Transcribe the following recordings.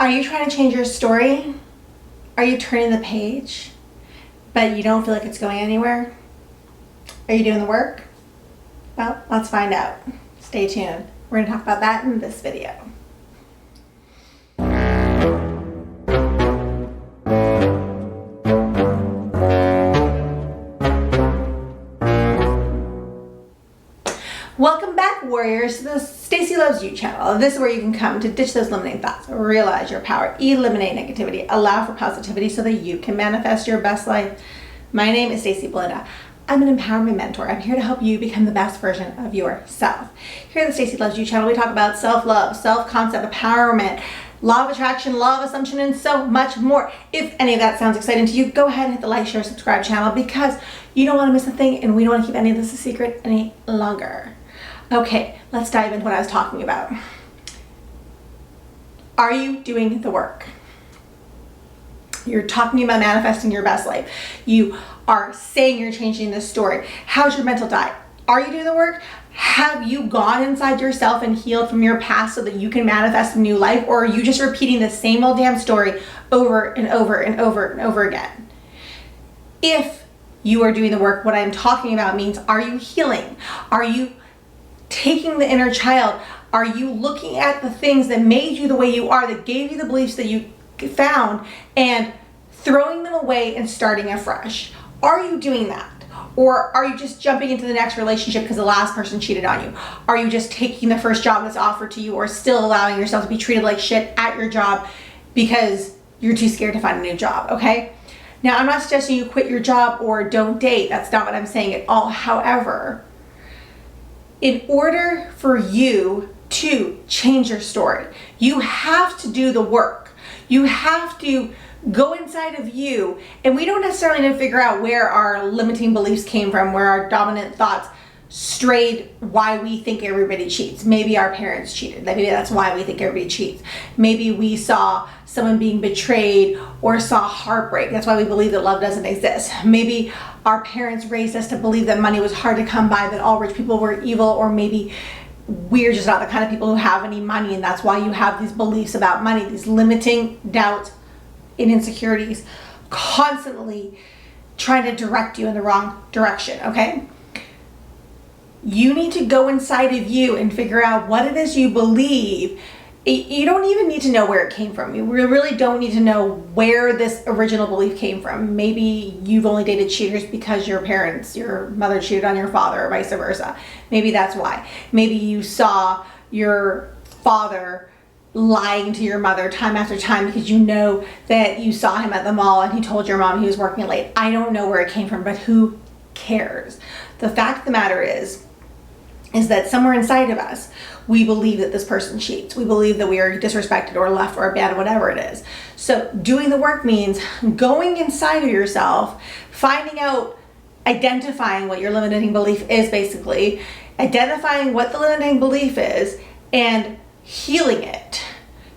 Are you trying to change your story? Are you turning the page, but you don't feel like it's going anywhere? Are you doing the work? Well, let's find out. Stay tuned. We're going to talk about that in this video. Welcome back, warriors, to the Stacy Loves You channel. This is where you can come to ditch those limiting thoughts, realize your power, eliminate negativity, allow for positivity so that you can manifest your best life. My name is Stacy Belinda. I'm an empowerment mentor. I'm here to help you become the best version of yourself. Here at the Stacy Loves You channel, we talk about self-love, self-concept, empowerment, law of attraction, law of assumption, and so much more. If any of that sounds exciting to you, go ahead and hit the like, share, subscribe channel because you don't want to miss a thing and we don't want to keep any of this a secret any longer. Okay, let's dive into what I was talking about. Are you doing the work? You're talking about manifesting your best life. You are saying you're changing this story. How's your mental diet? Are you doing the work? Have you gone inside yourself and healed from your past so that you can manifest a new life? Or are you just repeating the same old damn story over and over and over and over again? If you are doing the work, what I'm talking about means, are you healing? Are you taking the inner child? Are you looking at the things that made you the way you are, that gave you the beliefs that you found, and throwing them away and starting afresh? Are you doing that? Or are you just jumping into the next relationship because the last person cheated on you? Are you just taking the first job that's offered to you, or still allowing yourself to be treated like shit at your job because you're too scared to find a new job, okay? Now, I'm not suggesting you quit your job or don't date. That's not what I'm saying at all. However, in order for you to change your story, you have to do the work. You have to go inside of you, and we don't necessarily need to figure out where our limiting beliefs came from, where our dominant thoughts strayed, why we think everybody cheats. Maybe our parents cheated. Maybe that's why we think everybody cheats. Maybe we saw someone being betrayed or saw heartbreak. That's why we believe that love doesn't exist. Maybe our parents raised us to believe that money was hard to come by, that all rich people were evil, or maybe we're just not the kind of people who have any money, and that's why you have these beliefs about money, these limiting doubts and insecurities constantly trying to direct you in the wrong direction, okay? You need to go inside of you and figure out what it is you believe. You don't even need to know where it came from. You really don't need to know where this original belief came from. Maybe you've only dated cheaters because your mother cheated on your father, or vice versa. Maybe that's why. Maybe you saw your father lying to your mother time after time because you know that you saw him at the mall and he told your mom he was working late. I don't know where it came from, but who cares? The fact of the matter is that somewhere inside of us, we believe that this person cheats. We believe that we are disrespected or left or abandoned, whatever it is. So doing the work means going inside of yourself, finding out, identifying what your limiting belief is, basically, identifying what the limiting belief is and healing it.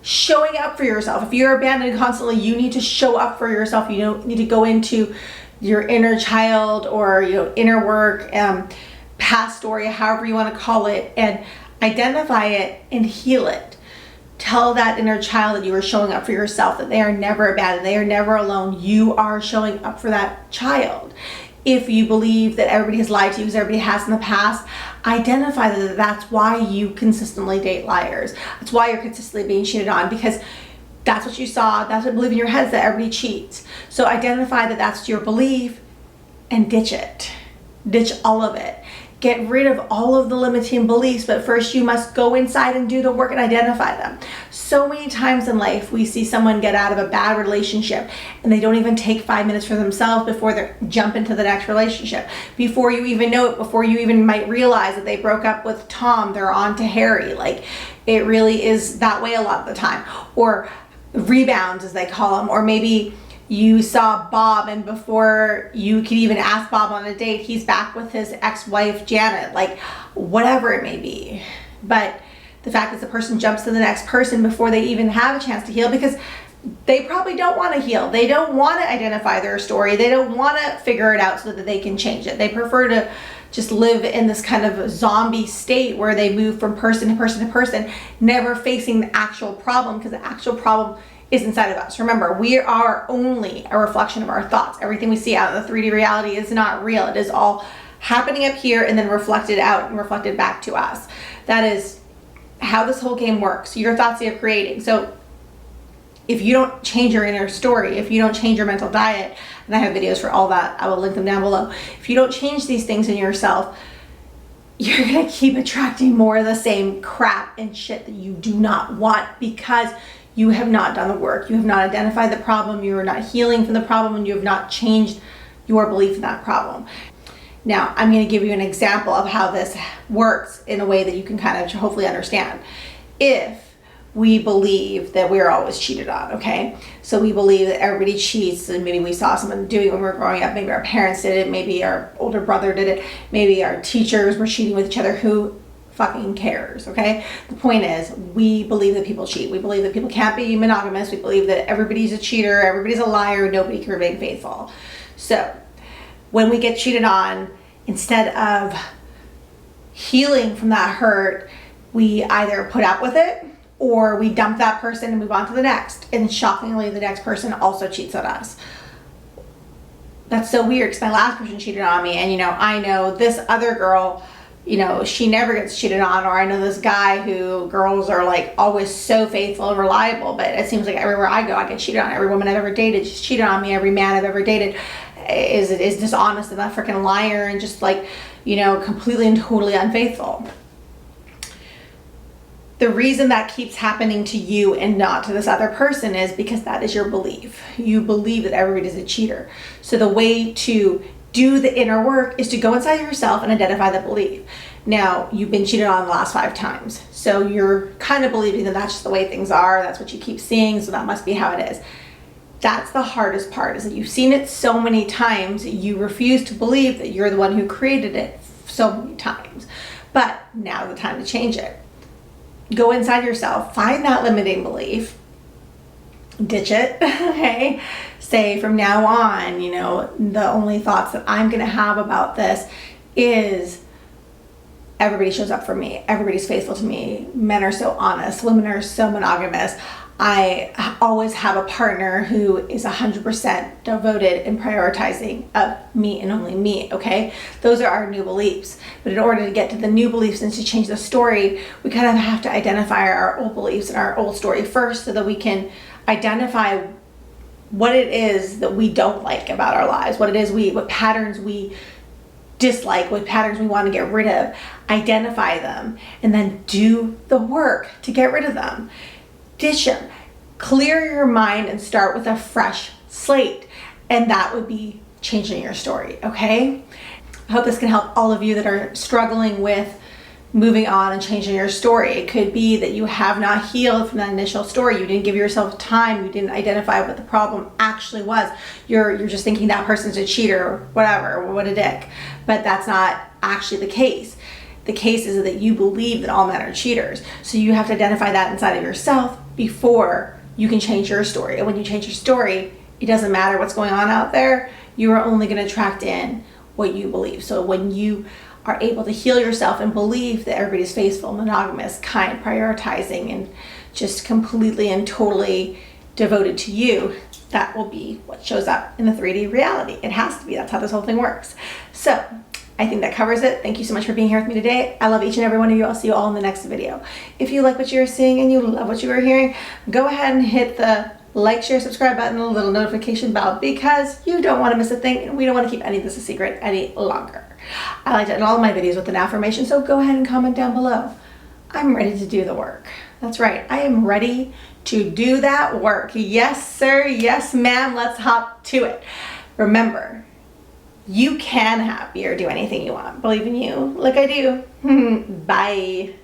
Showing up for yourself. If you're abandoned constantly, you need to show up for yourself. You need to go into your inner child or inner work, past story, however you want to call it, and identify it and heal it. Tell that inner child that you are showing up for yourself, that they are never abandoned, they are never alone. You are showing up for that child. If you believe that everybody has lied to you, as everybody has in the past, identify that that's why you consistently date liars. That's why you're consistently being cheated on, because that's what you saw, that's what you believe in your head, that everybody cheats. So identify that that's your belief and ditch it. Ditch all of it. Get rid of all of the limiting beliefs, but first you must go inside and do the work and identify them. So many times in life, we see someone get out of a bad relationship and they don't even take 5 minutes for themselves before they jump into the next relationship. Before you even know it, before you even might realize that they broke up with Tom, they're on to Harry. Like, it really is that way a lot of the time. Or rebounds, as they call them. Or maybe you saw Bob, and before you could even ask Bob on a date, he's back with his ex-wife Janet, like whatever it may be. But the fact that the person jumps to the next person before they even have a chance to heal, because they probably don't want to heal. They don't want to identify their story. They don't want to figure it out so that they can change it. They prefer to just live in this kind of zombie state where they move from person to person to person, never facing the actual problem, because the actual problem is inside of us. Remember, we are only a reflection of our thoughts. Everything we see out in the 3D reality is not real. It is all happening up here and then reflected out and reflected back to us. That is how this whole game works. Your thoughts you're creating. So if you don't change your inner story, if you don't change your mental diet, and I have videos for all that, I will link them down below. If you don't change these things in yourself, you're gonna keep attracting more of the same crap and shit that you do not want, because you have not done the work. You have not identified the problem. You are not healing from the problem, and you have not changed your belief in that problem. Now, I'm going to give you an example of how this works in a way that you can kind of hopefully understand. If we believe that we're always cheated on, okay? So we believe that everybody cheats, and maybe we saw someone doing it when we were growing up. Maybe our parents did it. Maybe our older brother did it. Maybe our teachers were cheating with each other. Who fucking cares, okay? The point is, we believe that people cheat. We believe that people can't be monogamous. We believe that everybody's a cheater. Everybody's a liar. Nobody can remain faithful. So when we get cheated on, instead of healing from that hurt, we either put up with it or we dump that person and move on to the next. And shockingly, the next person also cheats on us. That's so weird, because my last person cheated on me, and I know this other girl, she never gets cheated on, or I know this guy who girls are like always so faithful and reliable, but it seems like everywhere I go, I get cheated on. Every woman I've ever dated just cheated on me. Every man I've ever dated is dishonest and a freaking liar, and just like, completely and totally unfaithful. The reason that keeps happening to you and not to this other person is because that is your belief. You believe that everybody's a cheater. So the way to do the inner work is to go inside yourself and identify the belief. Now, you've been cheated on the last 5 times. So you're kind of believing that that's just the way things are. That's what you keep seeing. So that must be how it is. That's the hardest part, is that you've seen it so many times, you refuse to believe that you're the one who created it so many times. But now's the time to change it. Go inside yourself, find that limiting belief, ditch it, okay? Say from now on, the only thoughts that I'm gonna have about this is everybody shows up for me, everybody's faithful to me, men are so honest, women are so monogamous. I always have a partner who is 100% devoted and prioritizing of me and only me, okay? Those are our new beliefs. But in order to get to the new beliefs and to change the story, we kind of have to identify our old beliefs and our old story first, so that we can identify what it is that we don't like about our lives, what patterns we dislike, what patterns we want to get rid of, identify them, and then do the work to get rid of them. Ditch them. Clear your mind and start with a fresh slate. And that would be changing your story, okay? I hope this can help all of you that are struggling with moving on and changing your story. It could be that you have not healed from that initial story. You didn't give yourself time. You didn't identify what the problem actually was. You're just thinking that person's a cheater or whatever, or what a dick. But that's not actually the case. The case is that you believe that all men are cheaters. So you have to identify that inside of yourself before you can change your story. And when you change your story, it doesn't matter what's going on out there. You are only going to attract in what you believe. So when you are able to heal yourself and believe that everybody's faithful, monogamous, kind, prioritizing, and just completely and totally devoted to you, that will be what shows up in the 3D reality. It has to be. That's how this whole thing works. So I think that covers it. Thank you so much for being here with me today. I love each and every one of you. I'll see you all in the next video. If you like what you're seeing and you love what you are hearing, go ahead and hit the like, share, subscribe button, and the little notification bell, because you don't want to miss a thing, and we don't want to keep any of this a secret any longer. I like to end all of my videos with an affirmation, so go ahead and comment down below. I'm ready to do the work. That's right. I am ready to do that work. Yes, sir. Yes, ma'am. Let's hop to it. Remember, you can have or do anything you want. Believe in you like I do. Bye.